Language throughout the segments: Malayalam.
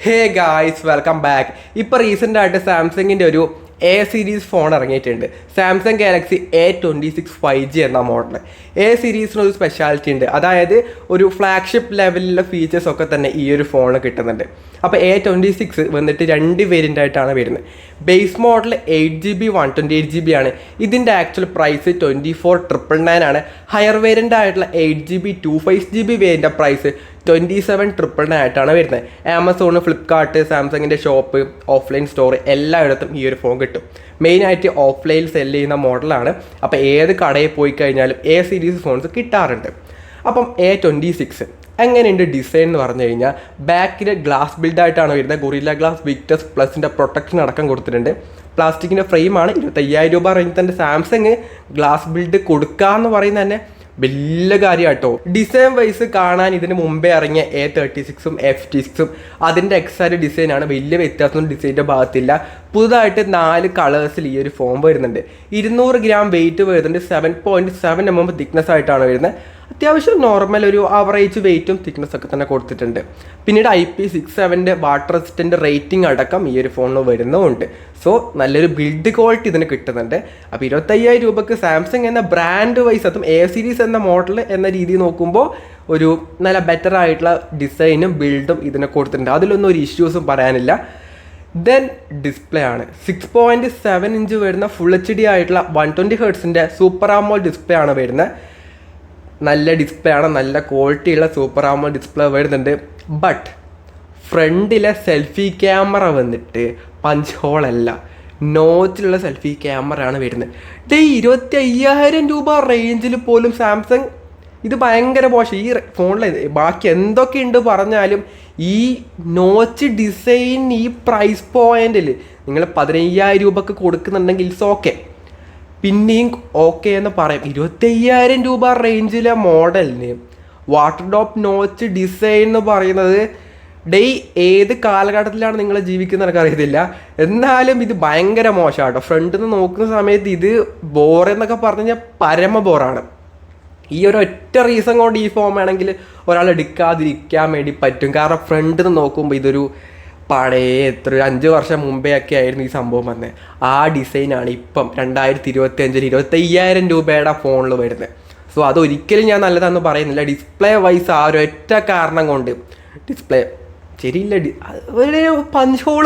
Hey guys welcome back. ഇപ്പോൾ റീസെൻ്റ് ആയിട്ട് സാംസങ്ങിൻ്റെ ഒരു എ സീരീസ് ഫോൺ ഇറങ്ങിയിട്ടുണ്ട്. സാംസങ് ഗാലക്സി A26 5G എന്ന മോഡൽ. എ സീരീസിനൊരു സ്പെഷ്യാലിറ്റി ഉണ്ട്, അതായത് ഒരു ഫ്ലാഗ്ഷിപ്പ് ലെവലിലുള്ള ഫീച്ചേഴ്സ് ഒക്കെ തന്നെ ഈ ഒരു ഫോണിൽ കിട്ടുന്നുണ്ട്. അപ്പോൾ A26 വന്നിട്ട് രണ്ട് വേരിയൻ്റ് ആയിട്ടാണ് വരുന്നത്. ബേസ് മോഡൽ 8GB 128GB ആണ്. ഇതിൻ്റെ ആക്ച്വൽ പ്രൈസ് 24,999 ആണ്. ഹയർ വേരിയൻ്റ് ആയിട്ടുള്ള 8GB 256GB വേരിയൻ്റെ പ്രൈസ് 27,999 ആയിട്ടാണ് വരുന്നത്. ആമസോൺ, ഫ്ലിപ്കാർട്ട്, സാംസങ്ങിൻ്റെ ഷോപ്പ്, ഓഫ്ലൈൻ സ്റ്റോർ എല്ലായിടത്തും ഈ ഒരു ഫോൺ കിട്ടും. മെയിനായിട്ട് ഓഫ്ലൈനിൽ സെല് ചെയ്യുന്ന മോഡലാണ്. അപ്പോൾ ഏത് കടയിൽ പോയി കഴിഞ്ഞാലും എ സീരീസ് ഫോൺസ് കിട്ടാറുണ്ട്. അപ്പം A26 എങ്ങനെയുണ്ട് ഡിസൈൻ എന്ന് പറഞ്ഞു കഴിഞ്ഞാൽ, ബാക്കിൽ ഗ്ലാസ് ബിൽഡായിട്ടാണ് വരുന്നത്. ഗൊറില്ല ഗ്ലാസ് വിക്ടസ് പ്ലസിൻ്റെ പ്രൊട്ടക്ഷൻ അടക്കം കൊടുത്തിട്ടുണ്ട്. പ്ലാസ്റ്റിക്കിൻ്റെ ഫ്രെയിമാണ്. 25,000 രൂപ റേഞ്ച് തന്നെ സാംസങ് ഗ്ലാസ് ബിൽഡ് കൊടുക്കാമെന്ന് പറയുന്നത് തന്നെ വലിയ കാര്യമാട്ടോ. ഡിസൈൻ വൈസ് കാണാൻ ഇതിന് മുമ്പേ ഇറങ്ങിയ A36ഉം F56ഉം അതിൻ്റെ എക്സാക്റ്റ് ഡിസൈനാണ്. വലിയ വ്യത്യാസമൊന്നും ഡിസൈൻ്റെ ഭാഗത്തില്ല. പുതുതായിട്ട് 4 കളേഴ്സിൽ ഈ ഒരു ഫോം വരുന്നുണ്ട്. 200 ഗ്രാം വെയിറ്റ് വരുന്നുണ്ട്. 7.7 mm തിക്നെസ് ആയിട്ടാണ് വരുന്നത്. അത്യാവശ്യം നോർമൽ ഒരു ആവറേജ് വെയിറ്റും തിക്നെസ് ഒക്കെ തന്നെ കൊടുത്തിട്ടുണ്ട്. പിന്നീട് IP67 വാട്ടർ റെസിസ്റ്റൻ്റ് റേറ്റിംഗ് അടക്കം ഈ ഒരു ഫോണിൽ വരുന്നുമുണ്ട്. സോ നല്ലൊരു ബിൽഡ് ക്വാളിറ്റി ഇതിന് കിട്ടുന്നുണ്ട്. അപ്പോൾ 25,000 രൂപക്ക് സാംസങ് എന്ന ബ്രാൻഡ് വൈസ് അതും എ സീരീസ് എന്ന മോഡൽ എന്ന രീതി നോക്കുമ്പോൾ ഒരു നല്ല ബെറ്റർ ആയിട്ടുള്ള ഡിസൈനും ബിൽഡും ഇതിനെ കൊടുത്തിട്ടുണ്ട്. അതിലൊന്നും ഒരു ഇഷ്യൂസും പറയാനില്ല. ദെൻ ഡിസ്പ്ലേ ആണ്. 6.7 ഇഞ്ച് വരുന്ന ഫുൾ HD ആയിട്ടുള്ള 120 ഹെർട്സിൻ്റെ സൂപ്പർ AMOLED ഡിസ്പ്ലേ ആണ് വരുന്നത്. നല്ല ഡിസ്പ്ലേ ആണ്, നല്ല ക്വാളിറ്റിയുള്ള സൂപ്പർ AMOLED ഡിസ്പ്ലേ വരുന്നുണ്ട്. ബട്ട് ഫ്രണ്ടിലെ സെൽഫി ക്യാമറ വന്നിട്ട് പഞ്ച് ഹോൾ അല്ല, നോച്ചിലുള്ള സെൽഫി ക്യാമറ ആണ് വരുന്നത്. 25,000 രൂപ റേഞ്ചിൽ പോലും സാംസങ് ഇത് ഭയങ്കര മോശം. ഈ ഫോണിൽ ബാക്കി എന്തൊക്കെയുണ്ട് പറഞ്ഞാലും ഈ നോച്ച് ഡിസൈൻ ഈ പ്രൈസ് പോയിന്റിൽ നിങ്ങൾ 15,000 രൂപക്ക് കൊടുക്കുന്നുണ്ടെങ്കിൽ ഇറ്റ്സ് ഓക്കെ, പിന്നെയും ഓക്കെ എന്ന് പറയും. 25,000 രൂപ റേഞ്ചിലെ മോഡലിന് വാട്ടർ ഡ്രോപ്പ് നോച്ച് ഡിസൈൻ എന്ന് പറയുന്നത് ഏത് കാലഘട്ടത്തിലാണ് നിങ്ങൾ ജീവിക്കുന്നത് എനിക്കറിയത്തില്ല. എന്നാലും ഇത് ഭയങ്കര മോശമാട്ടോ. ഫ്രണ്ടിൽ നിന്ന് നോക്കുന്ന സമയത്ത് ഇത് ബോറെന്നൊക്കെ പറഞ്ഞു കഴിഞ്ഞാൽ പരമ ബോറാണ്. ഈ ഒരു ഒറ്റ റീസൺ കൊണ്ട് ഈ ഫോം ആണെങ്കിൽ ഒരാൾ എടുക്കാതിരിക്കാൻ വേണ്ടി പറ്റും. കാരണം ഫ്രണ്ടിൽ നിന്ന് നോക്കുമ്പോൾ ഇതൊരു പഴയ 5 വർഷം മുമ്പേ ഒക്കെ ആയിരുന്നു ഈ സംഭവം വന്നത്. ആ ഡിസൈനാണ് ഇപ്പം 2025 25,000 രൂപയുടെ ഫോണിൽ വരുന്നത്. സോ അതൊരിക്കലും ഞാൻ നല്ലതാണെന്ന് പറയുന്നില്ല. ഡിസ്പ്ലേ വൈസ് ആ ഒരു ഒറ്റ കാരണം കൊണ്ട് ഡിസ്പ്ലേ ശരിയില്ല. ഒരു പഞ്ച് ഹോൾ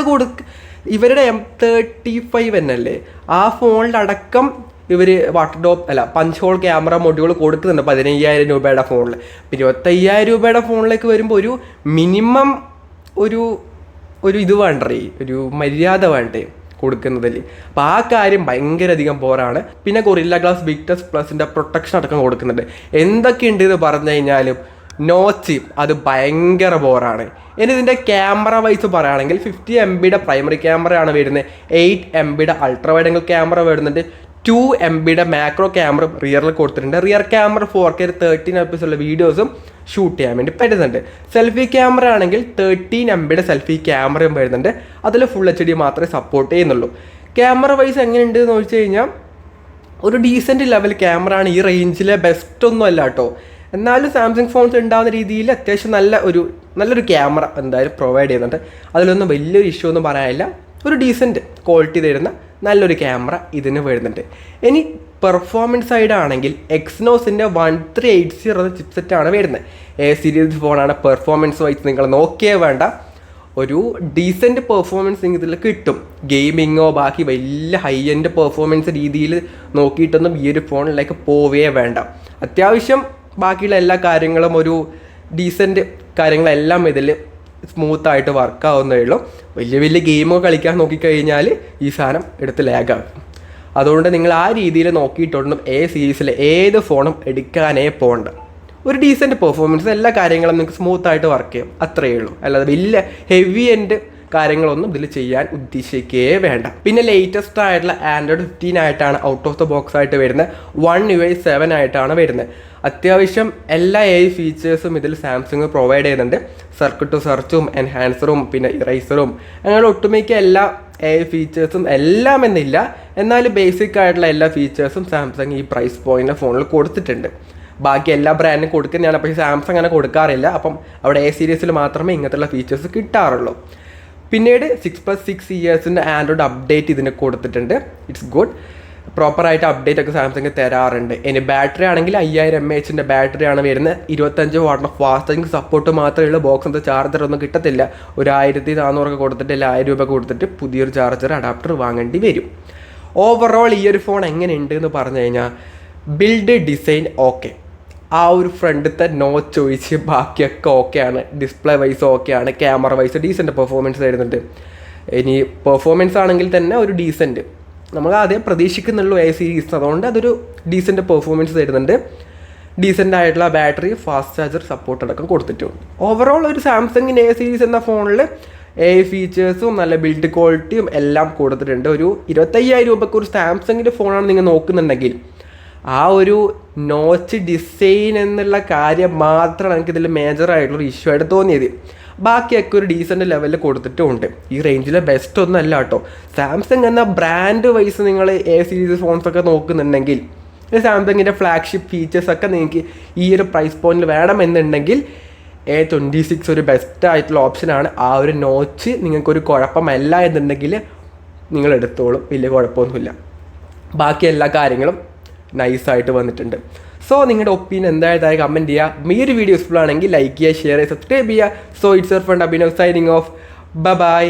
ഇവരുടെ M35 എന്നല്ലേ ആ ഫോണിലടക്കം ഇവർ വാട്ടർ ഡ്രോപ്പ് അല്ല പഞ്ച് ഹോൾ ക്യാമറ മൊഡ്യൂൾ കൊടുക്കുന്നുണ്ട് 15,000 രൂപയുടെ ഫോണിൽ. 25,000 രൂപയുടെ ഫോണിലേക്ക് വരുമ്പോൾ ഒരു മിനിമം ഒരു ഇത് വേണ്ടേ, ഒരു മര്യാദ വേണ്ടേ കൊടുക്കുന്നതിൽ. അപ്പോൾ ആ കാര്യം ഭയങ്കര അധികം ബോറാണ്. പിന്നെ ഗൊറില്ല ഗ്ലാസ് വിക്ടസ് പ്ലസിൻ്റെ പ്രൊട്ടക്ഷൻ അടക്കം കൊടുക്കുന്നുണ്ട്. എന്തൊക്കെയുണ്ട് എന്ന് പറഞ്ഞു കഴിഞ്ഞാലും നോച്ച് അത് ഭയങ്കര ബോറാണ്. ഇനി ഇതിൻ്റെ ക്യാമറ വൈസ് പറയുകയാണെങ്കിൽ 50 MBയുടെ പ്രൈമറി ക്യാമറയാണ് വരുന്നത്. 8 MBയുടെ അൾട്രാ വൈഡ് ആംഗിൾ ക്യാമറ വരുന്നുണ്ട്. 2 MBയുടെ മാക്രോ ക്യാമറ റിയറിൽ കൊടുത്തിട്ടുണ്ട്. റിയർ ക്യാമറ 4K 13 FPS ഉള്ള വീഡിയോസും ഷൂട്ട് ചെയ്യാൻ വേണ്ടി പറ്റുന്നുണ്ട്. സെൽഫി ക്യാമറ ആണെങ്കിൽ 13 MBയുടെ സെൽഫി ക്യാമറയും വരുന്നുണ്ട്. അതിൽ ഫുൾ HD മാത്രമേ സപ്പോർട്ട് ചെയ്യുന്നുള്ളൂ. ക്യാമറ വൈസ് എങ്ങനെയുണ്ട് എന്ന് ചോദിച്ചു കഴിഞ്ഞാൽ ഒരു ഡീസൻറ്റ് ലെവൽ ക്യാമറ ആണ്. ഈ റേഞ്ചിലെ ബെസ്റ്റ് ഒന്നും അല്ല കേട്ടോ. എന്നാലും സാംസങ് ഫോൺസ് ഉണ്ടാകുന്ന രീതിയിൽ അത്യാവശ്യം നല്ലൊരു ക്യാമറ എന്തായാലും പ്രൊവൈഡ് ചെയ്യുന്നുണ്ട്. അതിലൊന്നും വലിയൊരു ഇഷ്യൂ ഒന്നും പറയാനില്ല. ഒരു ഡീസൻറ്റ് ക്വാളിറ്റി തരുന്ന നല്ലൊരു ക്യാമറ ഇതിന് വരുന്നുണ്ട്. ഇനി പെർഫോമൻസ് സൈഡ് ആണെങ്കിൽ എക്സിനോസിൻ്റെ 1380 എന്ന ചിപ്സെറ്റാണ് വരുന്നത്. എ സീരീസ് ഫോണാണ്. പെർഫോമൻസ് വൈസ് നിങ്ങൾ നോക്കിയേ വേണ്ട, ഒരു ഡീസൻറ്റ് പെർഫോമൻസ് ഇതിൽ കിട്ടും. ഗെയിമിങ്ങോ ബാക്കി വലിയ ഹൈ എൻഡ് പെർഫോമൻസ് രീതിയിൽ നോക്കിയിട്ടൊന്നും ഈ ഒരു ഫോണിലേക്ക് പോവേ വേണ്ട. അത്യാവശ്യം ബാക്കിയുള്ള എല്ലാ കാര്യങ്ങളും ഒരു ഡീസൻറ്റ് കാര്യങ്ങളെല്ലാം ഇതിൽ സ്മൂത്തായിട്ട് വർക്കാവുന്നേ ഉള്ളൂ. വലിയ ഗെയിമൊക്കെ കളിക്കാൻ നോക്കിക്കഴിഞ്ഞാൽ ഈ സാധനം എടുത്ത് ലാഗാകും. അതുകൊണ്ട് നിങ്ങൾ ആ രീതിയിൽ നോക്കിയിട്ടൊന്നും എ സീരീസിൽ ഏത് ഫോണും എടുക്കാനേ പോകണ്ട. ഒരു ഡീസൻറ്റ് പെർഫോമൻസ് എല്ലാ കാര്യങ്ങളും നിങ്ങൾക്ക് സ്മൂത്തായിട്ട് വർക്ക് ചെയ്യും, അത്രയേ ഉള്ളൂ. അല്ലാതെ വലിയ ഹെവി എൻഡ് കാര്യങ്ങളൊന്നും ഇതിൽ ചെയ്യാൻ ഉദ്ദേശിക്കേ വേണ്ട. പിന്നെ ലേറ്റസ്റ്റ് ആയിട്ടുള്ള Android 15 ആയിട്ടാണ് ഔട്ട് ഓഫ് ദ ബോക്സ് ആയിട്ട് വരുന്നത്. One UI 7 ആയിട്ടാണ് വരുന്നത്. അത്യാവശ്യം എല്ലാ ഫീച്ചേഴ്സും ഇതിൽ സാംസങ് പ്രൊവൈഡ് ചെയ്യുന്നുണ്ട്. സർക്യൂട്ട് ടു സെർച്ചും എൻഹാൻസറും പിന്നെ ഇറൈസറും അങ്ങനെ ഒട്ടുമിക്ക എല്ലാ ഫീച്ചേഴ്സും എല്ലാം എന്നില്ല, എന്നാലും ബേസിക് ആയിട്ടുള്ള എല്ലാ ഫീച്ചേഴ്സും സാംസങ് ഈ പ്രൈസ് പോയിൻ്റ് ഫോണിൽ കൊടുത്തിട്ടുണ്ട്. ബാക്കി എല്ലാ ബ്രാൻഡും കൊടുക്കുന്നതാണ്, പക്ഷേ സാംസങ് അങ്ങനെ കൊടുക്കാറില്ല. അപ്പം അവിടെ എ സീരീസിൽ മാത്രമേ ഇങ്ങനത്തെയുള്ള ഫീച്ചേഴ്സ് കിട്ടാറുള്ളൂ. പിന്നീട് 6+6 ഇയേഴ്സിൻ്റെ ആൻഡ്രോയിഡ് അപ്ഡേറ്റ് ഇതിന് കൊടുത്തിട്ടുണ്ട്. It's good. പ്രോപ്പറായിട്ട് അപ്ഡേറ്റ് ഒക്കെ സാംസങ് തരാറുണ്ട്. ഇനി ബാറ്ററി ആണെങ്കിൽ 5000 mAh ബാറ്ററിയാണ് വരുന്നത്. 25 വാട്ടിൻ്റെ ഫാസ്റ്റ് ചാർജിങ് സപ്പോർട്ട് മാത്രമേ ഉള്ളൂ. ബോക്സിൻ്റെ ചാർജർ ഒന്നും കിട്ടത്തില്ല. ഒരു 1400 കൊടുത്തിട്ട് 1000 രൂപ കൊടുത്തിട്ട് പുതിയൊരു ചാർജർ അഡാപ്റ്റർ വാങ്ങേണ്ടി വരും. ഓവറോൾ ഈ ഒരു ഫോൺ എങ്ങനെയുണ്ട് എന്ന് പറഞ്ഞു കഴിഞ്ഞാൽ ബിൽഡ് ഡിസൈൻ ഓക്കെ, ആ ഒരു ഫ്രണ്ടിലത്തെ നോച്ച് ഒഴിച്ച് ബാക്കിയൊക്കെ ഓക്കെയാണ്. ഡിസ്പ്ലേ വൈസ് ഓക്കെയാണ്, ക്യാമറ വൈസ് ഡീസൻറ്റ് പെർഫോമൻസ് തരുന്നുണ്ട്. ഇനി പെർഫോമൻസ് ആണെങ്കിൽ തന്നെ ഒരു ഡീസൻറ്റ്, നമ്മൾ ആദ്യം പ്രതീക്ഷിക്കുന്നുള്ളൂ എ സീരീസ്, അതുകൊണ്ട് അതൊരു ഡീസൻറ്റ് പെർഫോമൻസ് തരുന്നുണ്ട്. ഡീസൻ്റ് ആയിട്ടുള്ള ബാറ്ററി, ഫാസ്റ്റ് ചാർജർ സപ്പോർട്ട് അടക്കം കൊടുത്തിട്ടുണ്ട്. ഓവറോൾ ഒരു സാംസങ്ങിന് എ സീരീസ് എന്ന ഫോണിൽ ഫീച്ചേഴ്സും നല്ല ബിൽഡ് ക്വാളിറ്റിയും എല്ലാം കൊടുത്തിട്ടുണ്ട്. ഒരു 25,000 രൂപയ്ക്ക് ഒരു സാംസങ്ങിൻ്റെ ഫോണാണ് നിങ്ങൾ നോക്കുന്നുണ്ടെങ്കിൽ ആ ഒരു നോച്ച് ഡിസൈൻ എന്നുള്ള കാര്യം മാത്രമാണ് എനിക്കിതിൽ മേജറായിട്ടുള്ളൊരു ഇഷ്യൂ ആയിട്ട് തോന്നിയത്. ബാക്കിയൊക്കെ ഒരു ഡീസൻറ്റ് ലെവലിൽ കൊടുത്തിട്ടുമുണ്ട്. ഈ റേഞ്ചിലെ ബെസ്റ്റ് ഒന്നും അല്ല കേട്ടോ. സാംസങ് എന്ന ബ്രാൻഡ് വൈസ് നിങ്ങൾ എ സീരീസ് ഫോൺസൊക്കെ നോക്കുന്നുണ്ടെങ്കിൽ, സാംസങ്ങിൻ്റെ ഫ്ലാഗ്ഷിപ്പ് ഫീച്ചേഴ്സൊക്കെ നിങ്ങൾക്ക് ഈ ഒരു പ്രൈസ് പോയിന്റിൽ വേണമെന്നുണ്ടെങ്കിൽ A26 ഒരു ബെസ്റ്റ് ആയിട്ടുള്ള ഓപ്ഷനാണ്. ആ ഒരു നോച്ച് നിങ്ങൾക്കൊരു കുഴപ്പമല്ല എന്നുണ്ടെങ്കിൽ നിങ്ങൾ എടുത്തോളും, വലിയ കുഴപ്പമൊന്നുമില്ല. ബാക്കി എല്ലാ കാര്യങ്ങളും നൈസായിട്ട് വന്നിട്ടുണ്ട്. സോ നിങ്ങളുടെ ഒപ്പീനിയൻ എന്തായതായി കമൻറ്റ് ചെയ്യുക. ഈ ഒരു വീഡിയോ യൂസ്ഫുൾ ആണെങ്കിൽ ലൈക്ക് ചെയ്യുക, ഷെയർ ചെയ്യുക, സബ്സ്ക്രൈബ് ചെയ്യുക. So it's your friend Abhinav signing off. By.